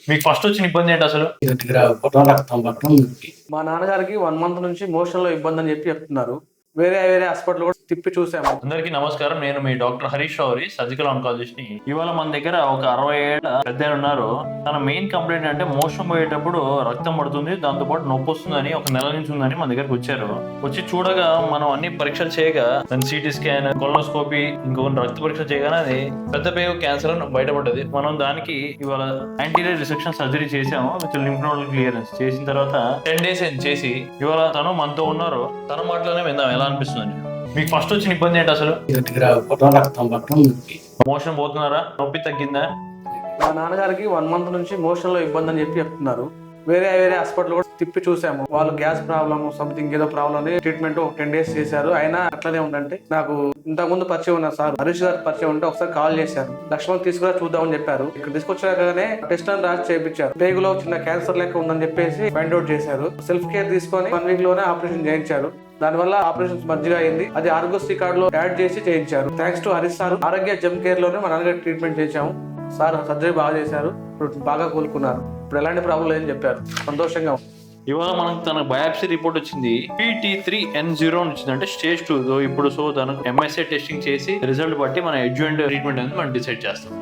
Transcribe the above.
మీకు ఫస్ట్ వచ్చిన ఇబ్బంది ఏంటి అసలు? రక్తం పట్టడం మా నాన్నగారికి 1 మంత్ నుంచి మోషన్‌లో ఇబ్బందని చెప్తున్నారు. వేరే హాస్పిటల్ కూడా తిప్పి చూసాము. అందరికీ నమస్కారం. నేను మీ doctor Harish Ravuri, surgical oncologist ని. ఇవాళ మన దగ్గర ఒక 60 ఏళ్ల పెద్దాయన ఉన్నారు. తన మెయిన్ కంప్లైంట్ అంటే మోషన్ పోయేటప్పుడు రక్తం పడుతుంది, దాంతో పాటు నొప్పి వస్తుందని, ఒక నెల నుంచి ఉందని మన దగ్గరకు వచ్చారు. వచ్చి చూడగా మనం అన్ని పరీక్షలు చేయగా దాని సిటీ స్కాన్, కొలనోస్కోపీ, ఇంకొన్ని రక్త పరీక్షలు చేయగానే అది పెద్ద పేగు క్యాన్సర్ అని బయటపడ్డది. మనం దానికి ఇవాళ యాంటీరియర్ రిసెక్షన్ సర్జరీ చేసాము విత్ లింఫ్ నోడల్ క్లియరెన్స్. చేసిన తర్వాత 10 days చేసి ఇవాళ తను మనతో ఉన్నారు. తన మాటలోనే విందాం ఎలా అనిపిస్తుంది. మీకు ఫస్ట్ వచ్చిన ఇబ్బంది ఏంటి అసలు? రక్తం పట్టడం మోషన్ పోతున్నారా? నొప్పి తగ్గిందా? మా నాన్నగారికి 1 మంత్ నుంచి మోషన్‌లో ఇబ్బందని చెప్తున్నారు. వేరే హాస్పిటల్ కూడా తిప్పి చూసాము. వాళ్ళు గ్యాస్ ప్రాబ్లమ్ సంథింగ్ ఏదో ప్రాబ్లం అని ట్రీట్మెంట్ 10 days చేశారు. అయినా అట్లనే ఉందంటే నాకు ఇంతకుముందు పరిచయం ఉన్న సార్ హరీష్ గారు పరిచయం ఉంటే ఒకసారి కాల్ చేశారు. లక్ష్మణ్ తీసుకురా చూద్దామని చెప్పారు. ఇక్కడ తీసుకొచ్చాకనే టెస్ట్ అని రాసి చేయించారు. పేగులో చిన్న క్యాన్సర్ లెక్క ఉందని చెప్పేసి ఫైండ్ అవుట్ చేశారు. సెల్ఫ్ కేర్ తీసుకొని 1 week లోనే ఆపరేషన్ చేయించారు. దానివల్ల ఆపరేషన్ మంచిగా అయింది. అది ఆరోగ్యశ్రీ కార్డులో యాడ్ చేసి చేయించారు. Thanks to Harish sir. ఆరోగ్య జమ్ కేర్ లోనే మా నాన్నగారు ట్రీట్మెంట్ చేశాము. సార్ సర్జరీ బాగా చేశారు. ఇప్పుడు బాగా కోలుకున్నారు. ఇప్పుడు ఎలాంటి ప్రాబ్లం లేదని చెప్పారు. సంతోషంగా. ఇవాళ మనకు తన బయాప్సీ రిపోర్ట్ వచ్చింది. PT3N0 వచ్చింది, అంటే స్టేజ్ 2. ఇప్పుడు తనకు MSA టెస్టింగ్ చేసి రిజల్ట్ బట్టి మన ఎడ్జువెంట్ ట్రీట్మెంట్ అనేది మనం డిసైడ్ చేస్తాం.